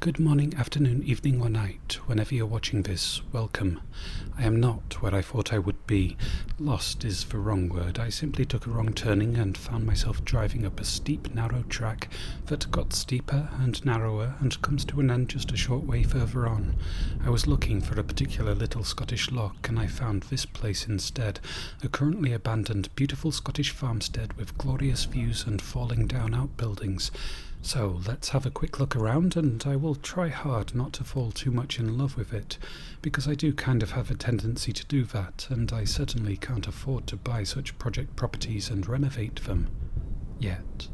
Good morning, afternoon, evening or night, whenever you're watching this, welcome. I am not where I thought I would be. Lost is the wrong word. I simply took a wrong turning and found myself driving up a steep, narrow track that got steeper and narrower and comes to an end just a short way further on. I was looking for a particular little Scottish loch and I found this place instead, a currently abandoned, beautiful Scottish farmstead with glorious views and falling down outbuildings. So let's have a quick look around, and I will try hard not to fall too much in love with it, because I do kind of have a tendency to do that, and I certainly can't afford to buy such project properties and renovate them. Yet.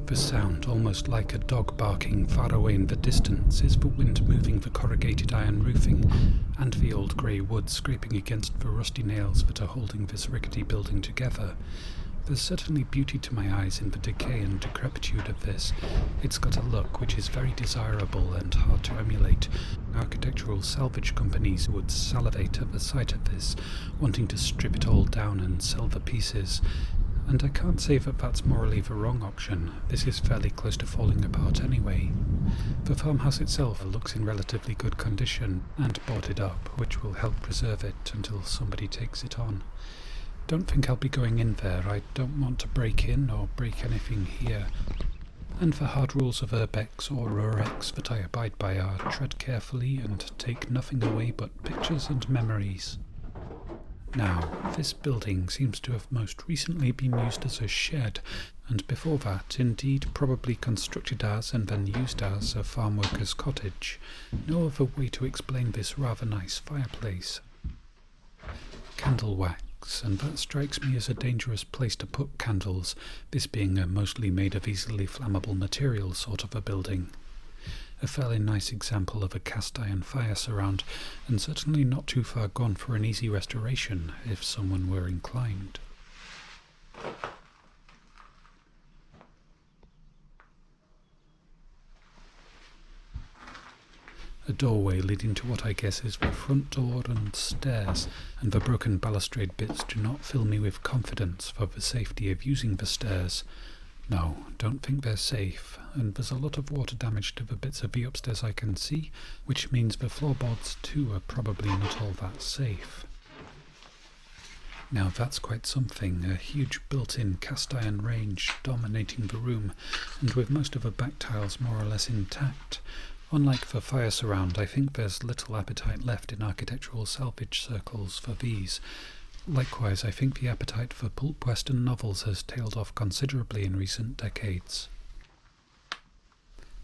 The sound, almost like a dog barking far away in the distance, is the wind moving the corrugated iron roofing, and the old grey wood scraping against the rusty nails that are holding this rickety building together. There's certainly beauty to my eyes in the decay and decrepitude of this. It's got a look which is very desirable and hard to emulate. Architectural salvage companies would salivate at the sight of this, wanting to strip it all down and sell the pieces. And I can't say that that's morally the wrong option. This is fairly close to falling apart anyway. The farmhouse itself looks in relatively good condition and boarded up, which will help preserve it until somebody takes it on. Don't think I'll be going in there. I don't want to break in or break anything here. And the hard rules of Urbex or Rurex that I abide by are tread carefully and take nothing away but pictures and memories. Now, this building seems to have most recently been used as a shed, and before that, indeed, probably constructed as and then used as a farm worker's cottage. No other way to explain this rather nice fireplace. Candle wax, and that strikes me as a dangerous place to put candles, this being a mostly made of easily flammable material sort of a building. A fairly nice example of a cast iron fire surround, and certainly not too far gone for an easy restoration if someone were inclined. A doorway leading to what I guess is the front door and stairs, and the broken balustrade bits do not fill me with confidence for the safety of using the stairs. No, don't think they're safe, and there's a lot of water damage to the bits of the upstairs I can see, which means the floorboards too are probably not all that safe. Now that's quite something, a huge built-in cast iron range dominating the room, and with most of the back tiles more or less intact. Unlike the fire surround, I think there's little appetite left in architectural salvage circles for these. Likewise, I think the appetite for pulp western novels has tailed off considerably in recent decades.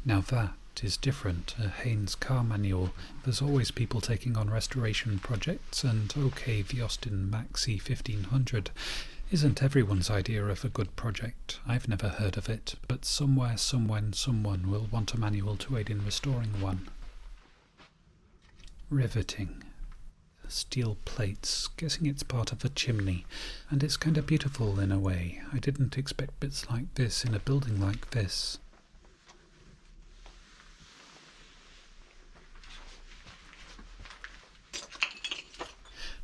Now that is different, a Haynes car manual. There's always people taking on restoration projects, and okay, the Austin Maxi 1500 isn't everyone's idea of a good project. I've never heard of it, but somewhere, somewhen, someone will want a manual to aid in restoring one. Riveting. Steel plates, guessing it's part of a chimney, and it's kind of beautiful in a way. I didn't expect bits like this in a building like this.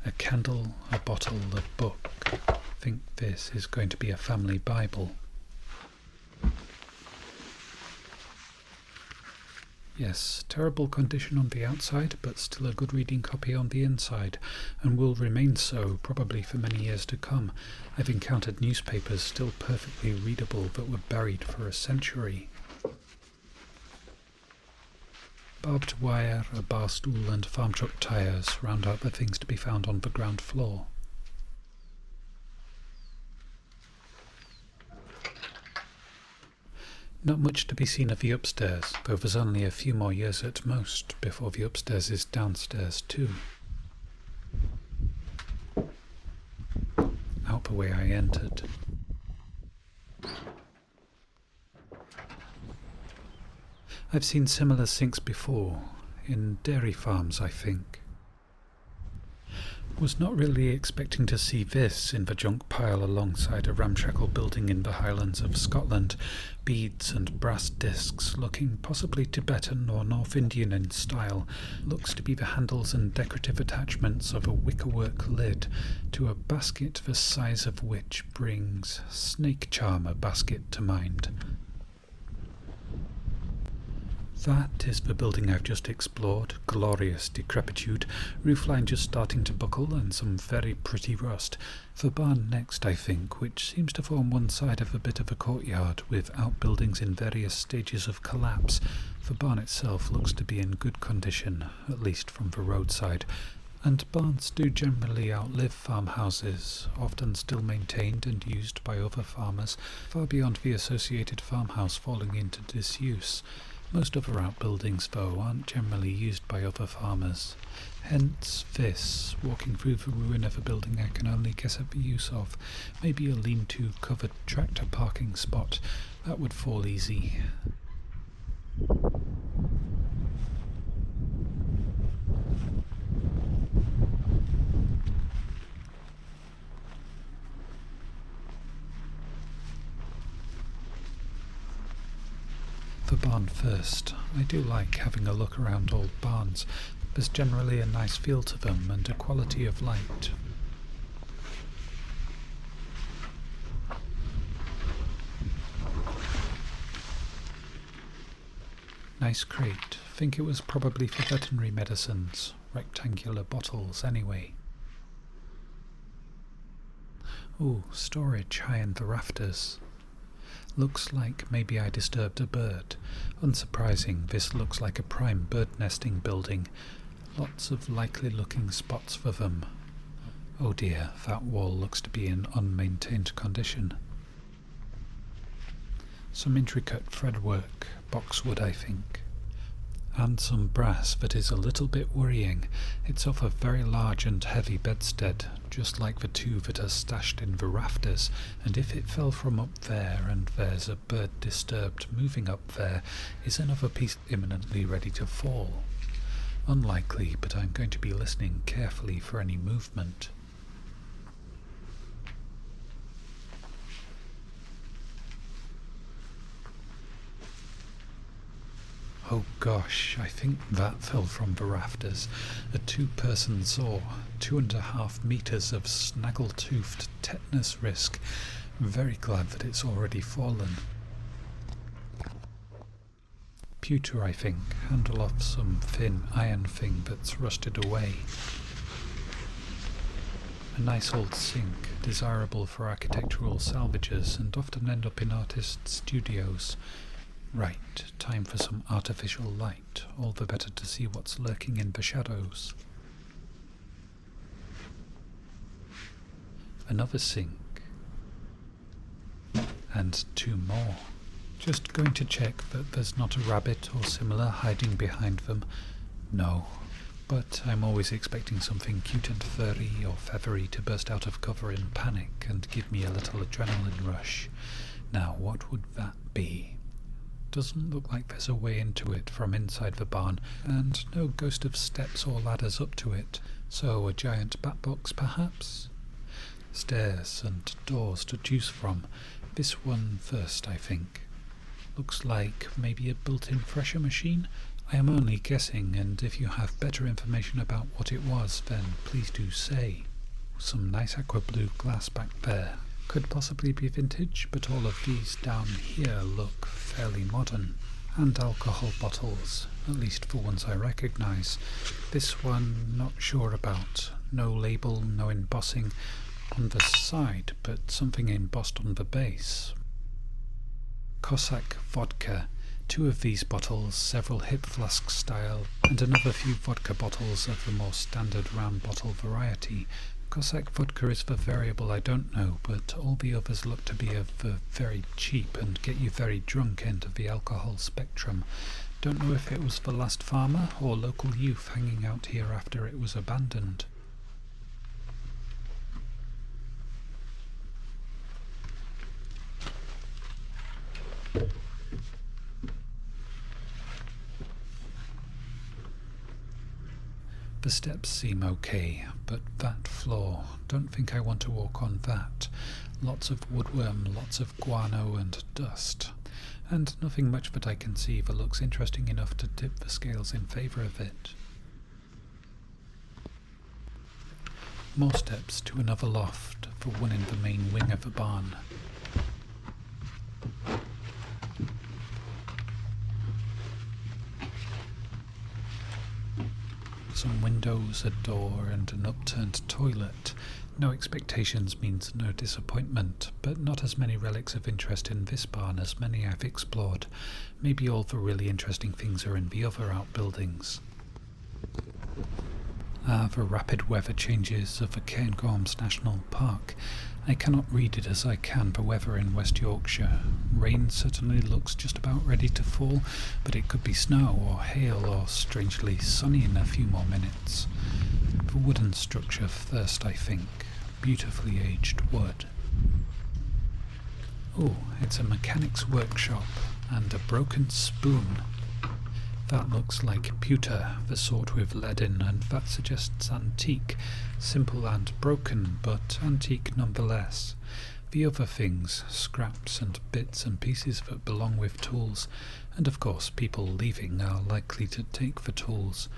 A candle, a bottle, a book. I think this is going to be a family Bible. Yes, terrible condition on the outside, but still a good reading copy on the inside, and will remain so probably for many years to come. I've encountered newspapers still perfectly readable that were buried for a century. Barbed wire, a bar stool and farm truck tyres round out the things to be found on the ground floor. Not much to be seen of the upstairs, though there's only a few more years at most before the upstairs is downstairs too. Out the way I entered. I've seen similar sinks before, in dairy farms I think. Was not really expecting to see this in the junk pile alongside a ramshackle building in the Highlands of Scotland, beads and brass discs looking possibly Tibetan or North Indian in style, looks to be the handles and decorative attachments of a wickerwork lid to a basket the size of which brings snake charmer basket to mind. That is the building I've just explored, glorious decrepitude, roofline just starting to buckle and some very pretty rust. The barn next, I think, which seems to form one side of a bit of a courtyard with outbuildings in various stages of collapse. The barn itself looks to be in good condition, at least from the roadside. And barns do generally outlive farmhouses, often still maintained and used by other farmers, far beyond the associated farmhouse falling into disuse. Most other outbuildings, though, aren't generally used by other farmers. Hence this, walking through the ruin of a building I can only guess at the use of, maybe a lean-to covered tractor parking spot. That would fall easy. The barn first. I do like having a look around old barns. There's generally a nice feel to them and a quality of light. Nice crate. Think it was probably for veterinary medicines. Rectangular bottles anyway. Ooh, storage high in the rafters. Looks like maybe I disturbed a bird. Unsurprising, this looks like a prime bird nesting building. Lots of likely looking spots for them. Oh dear, that wall looks to be in unmaintained condition. Some intricate threadwork, boxwood I think. And some brass that is a little bit worrying. It's off a very large and heavy bedstead, just like the two that are stashed in the rafters, and if it fell from up there and there's a bird disturbed moving up there, is another piece imminently ready to fall? Unlikely, but I'm going to be listening carefully for any movement. Oh gosh, I think that fell from the rafters. A two-person saw, 2.5 meters of snaggle-toothed tetanus risk. Very glad that it's already fallen. Pewter, I think, handle off some thin iron thing that's rusted away. A nice old sink, desirable for architectural salvages and often end up in artists' studios. Right, time for some artificial light, all the better to see what's lurking in the shadows. Another sink. And 2 more. Just going to check that there's not a rabbit or similar hiding behind them. No, but I'm always expecting something cute and furry or feathery to burst out of cover in panic and give me a little adrenaline rush. Now, what would that be? Doesn't look like there's a way into it from inside the barn, and no ghost of steps or ladders up to it, so a giant bat box perhaps? Stairs and doors to choose from. This one first, I think. Looks like maybe a built-in thresher machine? I am only guessing, and if you have better information about what it was, then please do say. Some nice aqua blue glass back there. Could possibly be vintage, but all of these down here look fairly modern. And alcohol bottles, at least for ones I recognise. This one, not sure about. No label, no embossing on the side, but something embossed on the base. Cossack vodka. 2 of these bottles, several hip flask style, and another few vodka bottles of the more standard round bottle variety. Cossack vodka is the variable I don't know, but all the others look to be of the very cheap and get you very drunk end of the alcohol spectrum. Don't know if it was the last farmer or local youth hanging out here after it was abandoned. The steps seem okay, but that floor, don't think I want to walk on that. Lots of woodworm, lots of guano and dust. And nothing much that I can see that looks interesting enough to tip the scales in favour of it. More steps to another loft, the one in the main wing of the barn. Some windows, a door, and an upturned toilet. No expectations means no disappointment, but not as many relics of interest in this barn as many I've explored. Maybe all the really interesting things are in the other outbuildings. The rapid weather changes of the Cairngorms National Park. I cannot read it as I can the weather in West Yorkshire. Rain certainly looks just about ready to fall, but it could be snow or hail or strangely sunny in a few more minutes. The wooden structure first, I think. Beautifully aged wood. Oh, it's a mechanic's workshop, and a broken spoon. That looks like pewter, the sort with lead in, and that suggests antique. Simple and broken, but antique nonetheless. The other things, scraps and bits and pieces that belong with tools, and of course people leaving are likely to take the tools.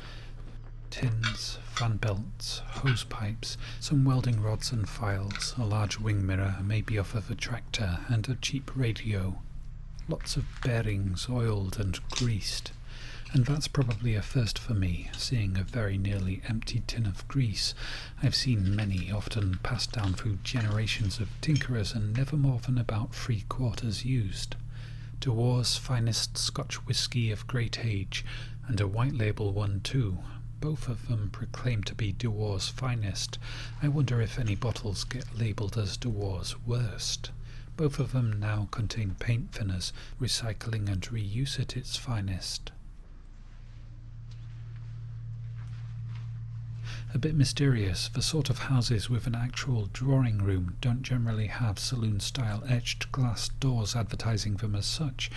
Tins, fan belts, hose pipes, some welding rods and files, a large wing mirror, maybe off of a tractor, and a cheap radio. Lots of bearings oiled and greased. And that's probably a first for me, seeing a very nearly empty tin of grease. I've seen many, often passed down through generations of tinkerers and never more than about 3/4 used. De War's finest Scotch whisky of great age, and a white label one too. Both of them proclaim to be De War's finest. I wonder if any bottles get labelled as De War's worst. Both of them now contain paint thinners, recycling and reuse at its finest. A bit mysterious, the sort of houses with an actual drawing room don't generally have saloon-style etched glass doors advertising them as such,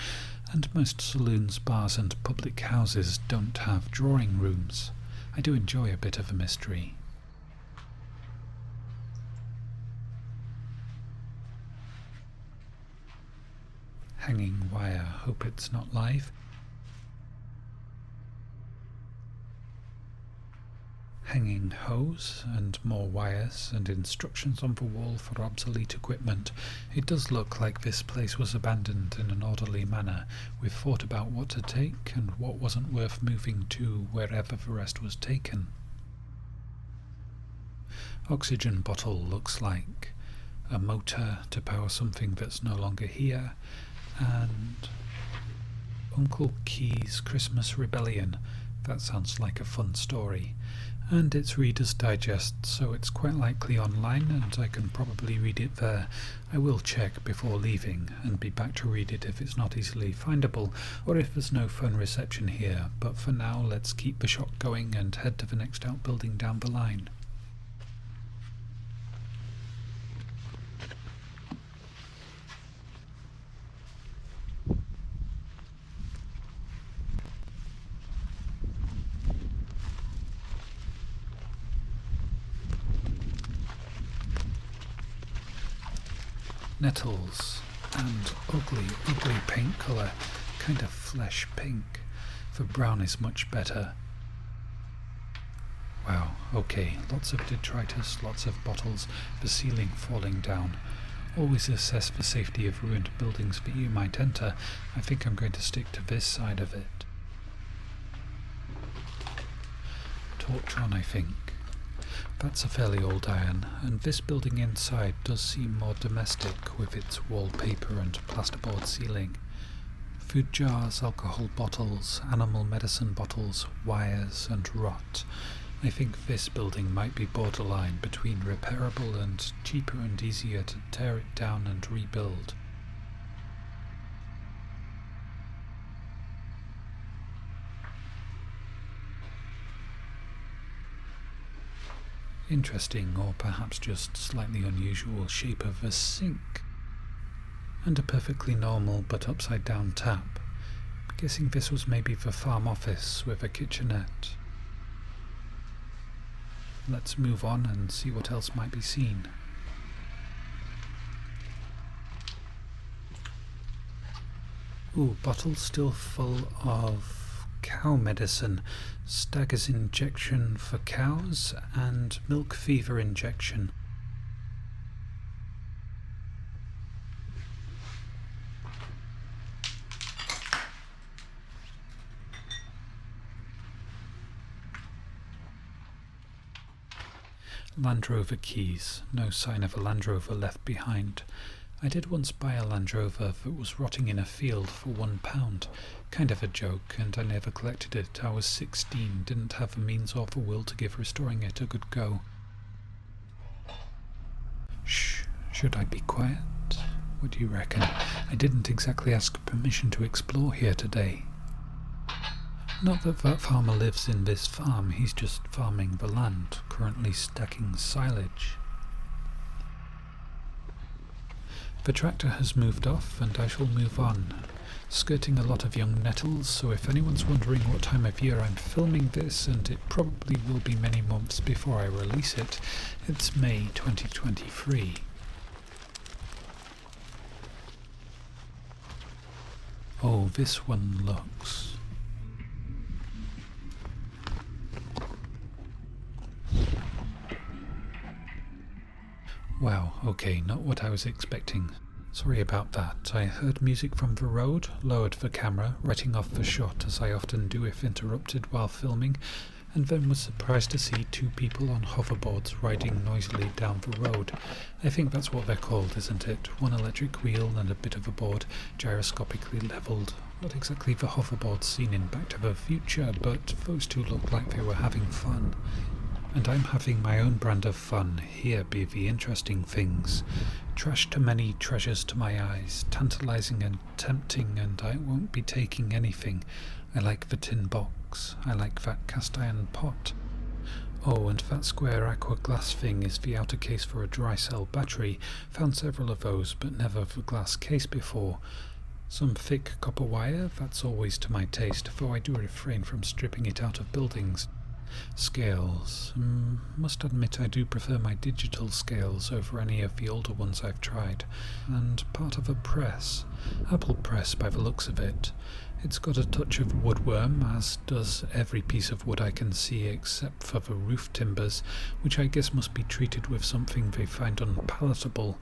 and most saloons, bars and public houses don't have drawing rooms. I do enjoy a bit of a mystery. Hanging wire, hope it's not live. Hanging hose and more wires and instructions on the wall for obsolete equipment. It does look like this place was abandoned in an orderly manner, with thought about what to take and what wasn't worth moving to wherever the rest was taken. Oxygen bottle looks like a motor to power something that's no longer here, and Uncle Key's Christmas Rebellion. That sounds like a fun story. And it's Reader's Digest, so it's quite likely online and I can probably read it there. I will check before leaving and be back to read it if it's not easily findable or if there's no phone reception here, but for now let's keep the shot going and head to the next outbuilding down the line. Nettles, and ugly paint colour, kind of flesh pink. The brown is much better. Wow, okay, lots of detritus, lots of bottles, the ceiling falling down. Always assess the safety of ruined buildings that you might enter. I think I'm going to stick to this side of it. Torch on, I think. That's a fairly old iron, and this building inside does seem more domestic with its wallpaper and plasterboard ceiling. Food jars, alcohol bottles, animal medicine bottles, wires and rot. I think this building might be borderline between repairable and cheaper and easier to tear it down and rebuild. Interesting, or perhaps just slightly unusual shape of a sink. And a perfectly normal but upside down tap. Guessing this was maybe the farm office with a kitchenette. Let's move on and see what else might be seen. Ooh, bottles still full of cow medicine, Stagger's injection for cows, and milk fever injection. Land Rover keys. No sign of a Land Rover left behind. I did once buy a Land Rover that was rotting in a field for £1. Kind of a joke, and I never collected it. I was 16, didn't have the means or the will to give restoring it a good go. Shh, should I be quiet? What do you reckon? I didn't exactly ask permission to explore here today. Not that that farmer lives in this farm, he's just farming the land, currently stacking silage. The tractor has moved off and I shall move on, skirting a lot of young nettles, so if anyone's wondering what time of year I'm filming this, and it probably will be many months before I release it, it's May 2023. Oh, this one looks... Wow, okay, not what I was expecting. Sorry about that. I heard music from the road, lowered the camera, writing off the shot as I often do if interrupted while filming, and then was surprised to see two people on hoverboards riding noisily down the road. I think that's what they're called, isn't it? One electric wheel and a bit of a board, gyroscopically levelled. Not exactly the hoverboards seen in Back to the Future, but those two looked like they were having fun. And I'm having my own brand of fun. Here be the interesting things. Trash to many, treasures to my eyes, tantalizing and tempting, and I won't be taking anything. I like the tin box. I like that cast iron pot. Oh, and that square aqua glass thing is the outer case for a dry cell battery. Found several of those, but never the glass case before. Some thick copper wire, that's always to my taste, though I do refrain from stripping it out of buildings. Scales. Must admit I do prefer my digital scales over any of the older ones I've tried. And part of a press. Apple press by the looks of it. It's got a touch of woodworm, as does every piece of wood I can see except for the roof timbers, which I guess must be treated with something they find unpalatable.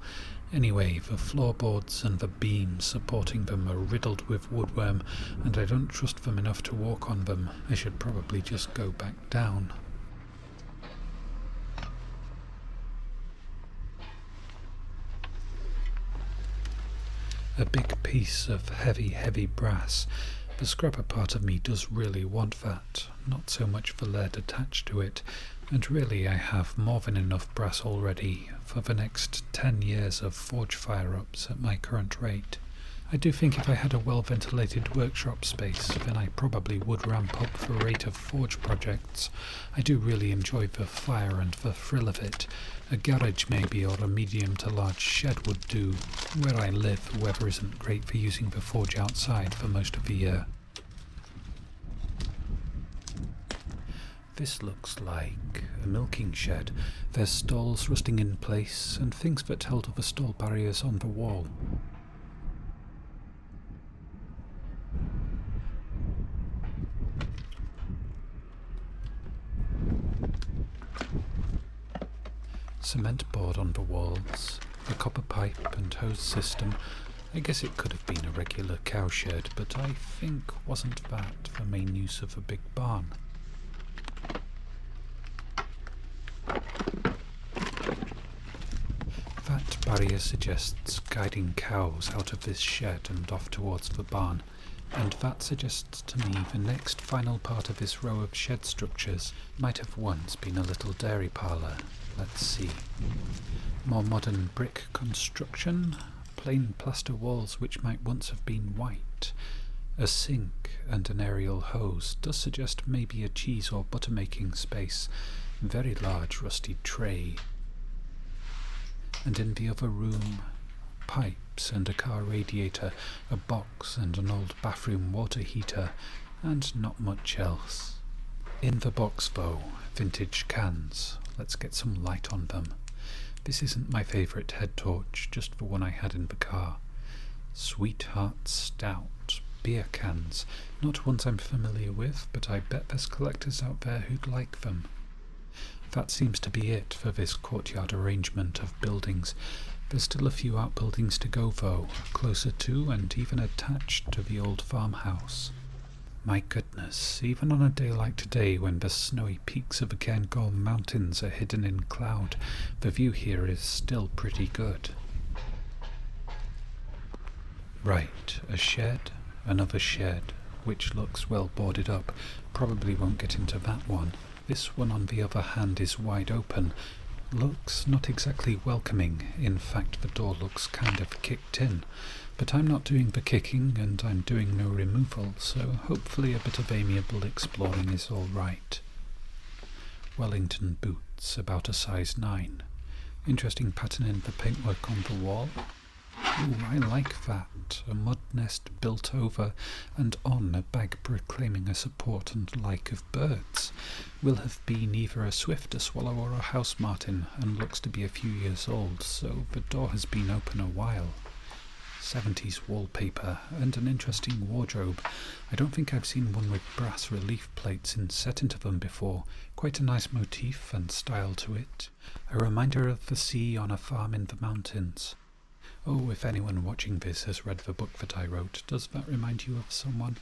Anyway, the floorboards and the beams supporting them are riddled with woodworm, and I don't trust them enough to walk on them. I should probably just go back down. A big piece of heavy brass. The scrapper part of me does really want that, not so much the lead attached to it, and really I have more than enough brass already for the next 10 years of forge fire-ups at my current rate. I do think if I had a well-ventilated workshop space, then I probably would ramp up the rate of forge projects. I do really enjoy the fire and the thrill of it. A garage maybe, or a medium to large shed would do. Where I live, the weather isn't great for using the forge outside for most of the year. This looks like a milking shed. There's stalls rusting in place, and things that held other stall barriers on the wall. Cement board on the walls, a copper pipe and hose system. I guess it could have been a regular cow shed, but I think wasn't that the main use of a big barn. That barrier suggests guiding cows out of this shed and off towards the barn. And that suggests to me the next final part of this row of shed structures might have once been a little dairy parlour. Let's see. More modern brick construction, plain plaster walls which might once have been white. A sink and an aerial hose does suggest maybe a cheese or butter making space. Very large rusty tray. And in the other room, pipes and a car radiator, a box and an old bathroom water heater, and not much else. In the box though, vintage cans. Let's get some light on them. This isn't my favourite head torch, just the one I had in the car. Sweetheart Stout. Beer cans. Not ones I'm familiar with, but I bet there's collectors out there who'd like them. That seems to be it for this courtyard arrangement of buildings. There's still a few outbuildings to go though, closer to and even attached to the old farmhouse. My goodness, even on a day like today when the snowy peaks of the Cairngorm Mountains are hidden in cloud, the view here is still pretty good. Right, a shed, another shed, which looks well boarded up. Probably won't get into that one. This one on the other hand is wide open. Looks not exactly welcoming. In fact, the door looks kind of kicked in. But I'm not doing the kicking and I'm doing no removal, so hopefully a bit of amiable exploring is all right. Wellington boots, about a size 9. Interesting pattern in the paintwork on the wall. Ooh, I like that. A mud nest built over and on a bag proclaiming a support and like of birds. Will have been either a swift, a swallow or a house martin, and looks to be a few years old, so the door has been open a while. 70s wallpaper and an interesting wardrobe. I don't think I've seen one with brass relief plates inset into them before. Quite a nice motif and style to it. A reminder of the sea on a farm in the mountains. Oh, if anyone watching this has read the book that I wrote, does that remind you of someone?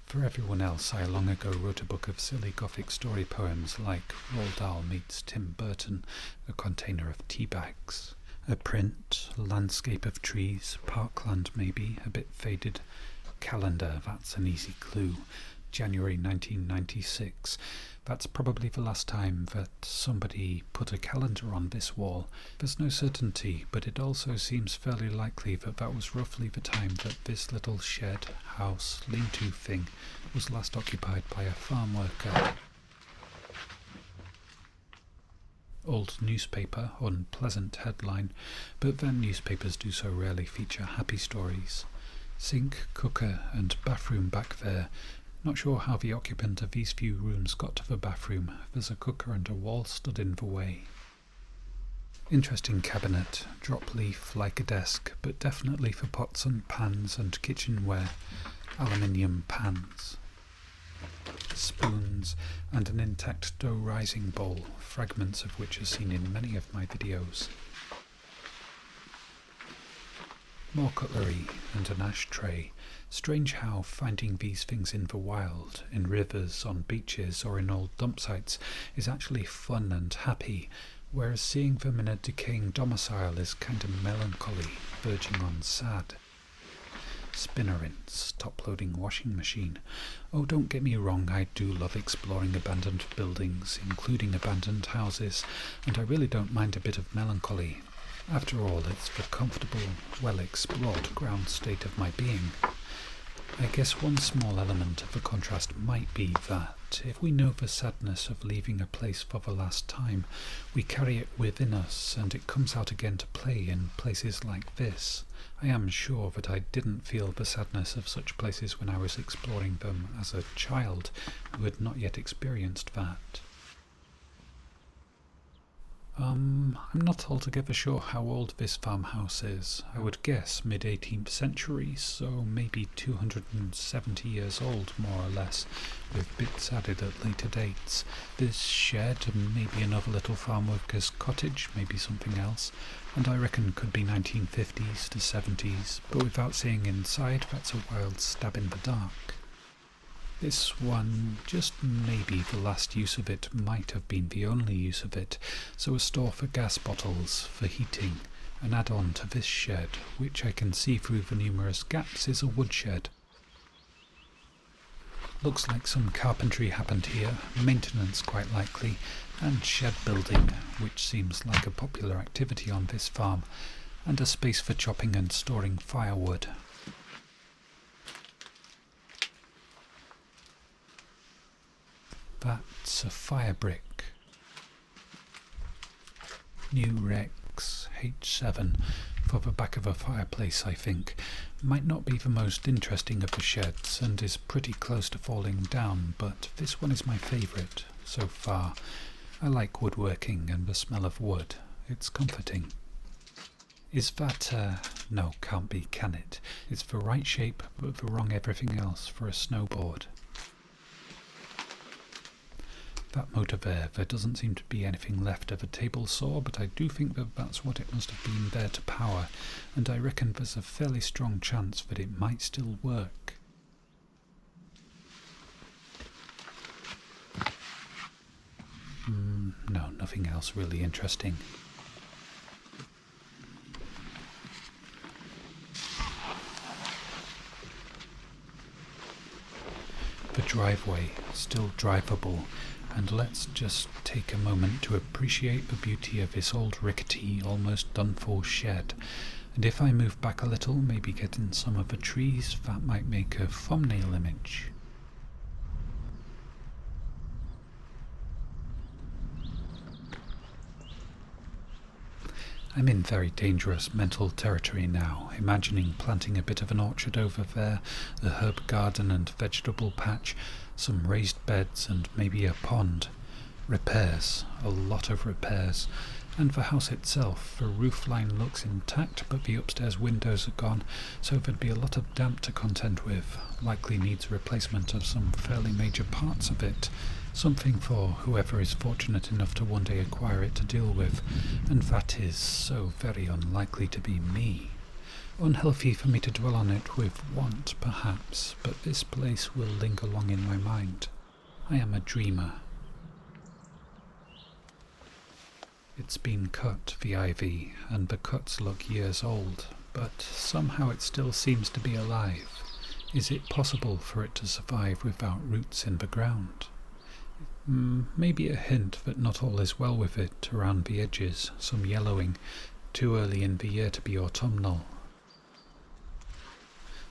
For everyone else, I long ago wrote a book of silly gothic story poems like Roald Dahl meets Tim Burton, a container of tea bags. A print, landscape of trees, parkland maybe, a bit faded. Calendar, that's an easy clue. January 1996. That's probably the last time that somebody put a calendar on this wall. There's no certainty, but it also seems fairly likely that that was roughly the time that this little shed, house, lean-to thing was last occupied by a farm worker. Old newspaper, unpleasant headline, but then newspapers do so rarely feature happy stories. Sink, cooker and bathroom back there. Not sure how the occupant of these few rooms got to the bathroom. There's a cooker and a wall stood in the way. Interesting cabinet, drop leaf like a desk, but definitely for pots and pans and kitchenware. Aluminium pans. Spoons and an intact dough rising bowl, fragments of which are seen in many of my videos. More cutlery and an ashtray. Strange how finding these things in the wild, in rivers, on beaches or in old dump sites is actually fun and happy, whereas seeing them in a decaying domicile is kind of melancholy, verging on sad. Spinner rinse, top-loading washing machine. Oh, don't get me wrong, I do love exploring abandoned buildings, including abandoned houses, and I really don't mind a bit of melancholy. After all, it's the comfortable, well-explored ground state of my being. I guess one small element of the contrast might be that, if we know the sadness of leaving a place for the last time, we carry it within us and it comes out again to play in places like this. I am sure that I didn't feel the sadness of such places when I was exploring them as a child who had not yet experienced that. I'm not altogether sure how old this farmhouse is. I would guess mid-18th century, so maybe 270 years old, more or less, with bits added at later dates. This shed, maybe another little farm worker's cottage, maybe something else, and I reckon could be 1950s to 70s, but without seeing inside, that's a wild stab in the dark. This one, just maybe the last use of it might have been the only use of it, so a store for gas bottles, for heating. An add-on to this shed, which I can see through the numerous gaps, is a woodshed. Looks like some carpentry happened here, maintenance quite likely, and shed building, which seems like a popular activity on this farm, and a space for chopping and storing firewood. That's a fire brick. Rurex H7 for the back of a fireplace, I think. Might not be the most interesting of the sheds and is pretty close to falling down, but this one is my favourite so far. I like woodworking and the smell of wood. It's comforting. Is that, no, can't be, can it? It's the right shape, but the wrong everything else for a snowboard. That motor there doesn't seem to be anything left of a table saw, but I do think that that's what it must have been there to power, and I reckon there's a fairly strong chance that it might still work. No, nothing else really interesting. The driveway, still drivable, and let's just take a moment to appreciate the beauty of this old rickety, almost done-for shed. And if I move back a little, maybe get in some of the trees, that might make a thumbnail image. I'm in very dangerous mental territory now, imagining planting a bit of an orchard over there, a herb garden and vegetable patch, some raised beds and maybe a pond. Repairs, a lot of repairs, and the house itself, the roof line looks intact but the upstairs windows are gone, so there'd be a lot of damp to contend with, likely needs replacement of some fairly major parts of it. Something for whoever is fortunate enough to one day acquire it to deal with, and that is so very unlikely to be me. Unhealthy for me to dwell on it with want, perhaps, but this place will linger long in my mind. I am a dreamer. It's been cut, the ivy, and the cuts look years old, but somehow it still seems to be alive. Is it possible for it to survive without roots in the ground? Maybe a hint that not all is well with it around the edges, some yellowing, too early in the year to be autumnal.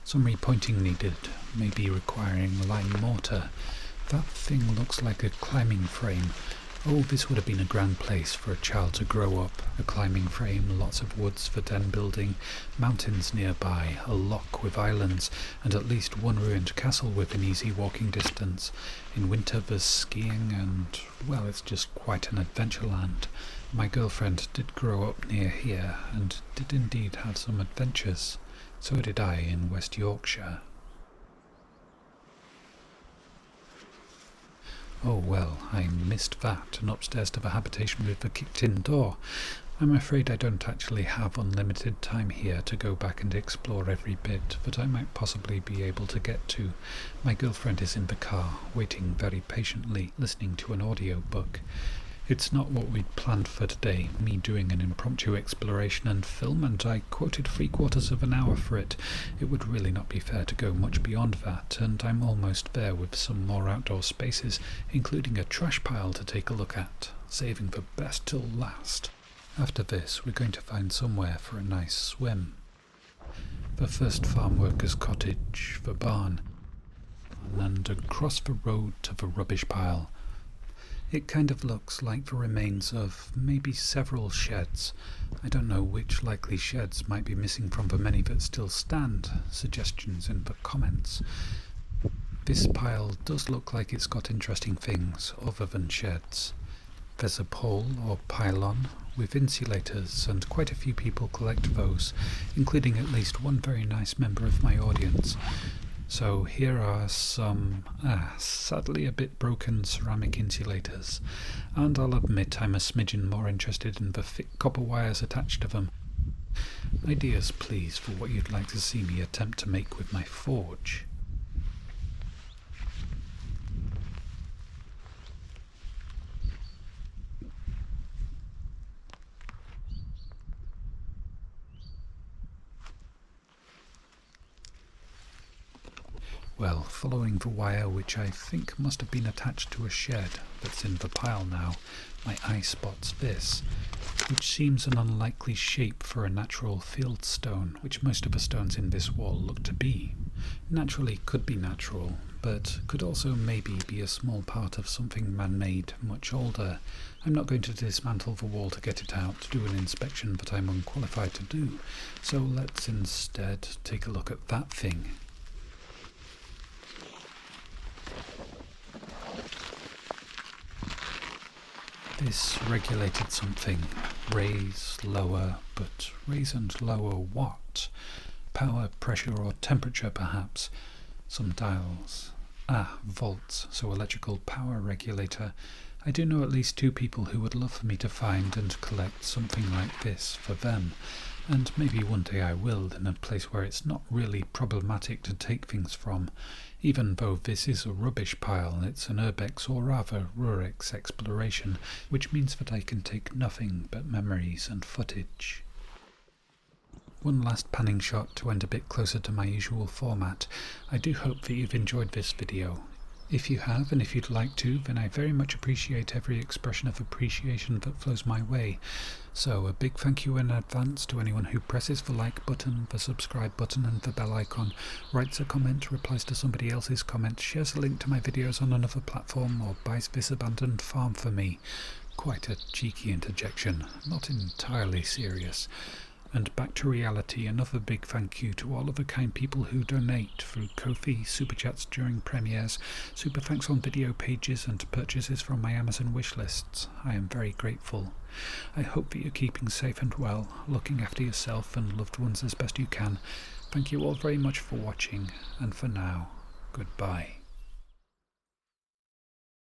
Some repointing needed, maybe requiring lime mortar. That thing looks like a climbing frame. Oh, this would have been a grand place for a child to grow up. A climbing frame, lots of woods for den building, mountains nearby, a loch with islands, and at least one ruined castle within easy walking distance. In winter there's skiing and, well, it's just quite an adventure land. My girlfriend did grow up near here, and did indeed have some adventures. So did I in West Yorkshire. Oh well, I missed that, and upstairs to the habitation with the kicked-in door. I'm afraid I don't actually have unlimited time here to go back and explore every bit that I might possibly be able to get to. My girlfriend is in the car, waiting very patiently, listening to an audiobook. It's not what we'd planned for today, me doing an impromptu exploration and film, and I quoted 3/4 of an hour for it. It would really not be fair to go much beyond that, and I'm almost there with some more outdoor spaces, including a trash pile to take a look at, saving the best till last. After this, we're going to find somewhere for a nice swim. The first farm worker's cottage, the barn, and across the road to the rubbish pile. It kind of looks like the remains of maybe several sheds. I don't know which likely sheds might be missing from the many that still stand. Suggestions in the comments. This pile does look like it's got interesting things other than sheds. There's a pole or pylon with insulators, and quite a few people collect those, including at least one very nice member of my audience. So here are some, sadly a bit broken ceramic insulators, and I'll admit I'm a smidgen more interested in the thick copper wires attached to them. Ideas please for what you'd like to see me attempt to make with my forge. Well, following the wire, which I think must have been attached to a shed that's in the pile now, my eye spots this, which seems an unlikely shape for a natural field stone, which most of the stones in this wall look to be. Naturally could be natural, but could also maybe be a small part of something man-made, much older. I'm not going to dismantle the wall to get it out to do an inspection that I'm unqualified to do, so let's instead take a look at that thing. This regulated something. Raise, lower, but raise and lower what? Power, pressure or temperature perhaps? Some dials. Volts, so electrical power regulator. I do know at least 2 people who would love for me to find and collect something like this for them. And maybe one day I will, in a place where it's not really problematic to take things from. Even though this is a rubbish pile, it's an Urbex or rather Rurex exploration, which means that I can take nothing but memories and footage. One last panning shot to end a bit closer to my usual format. I do hope that you've enjoyed this video. If you have, and if you'd like to, then I very much appreciate every expression of appreciation that flows my way. So a big thank you in advance to anyone who presses the like button, the subscribe button and the bell icon, writes a comment, replies to somebody else's comment, shares a link to my videos on another platform, or buys this abandoned farm for me. Quite a cheeky interjection, not entirely serious. And back to reality, another big thank you to all of the kind people who donate through Ko-fi, super chats during premieres, super thanks on video pages and purchases from my Amazon wish lists. I am very grateful. I hope that you're keeping safe and well, looking after yourself and loved ones as best you can. Thank you all very much for watching, and for now, goodbye.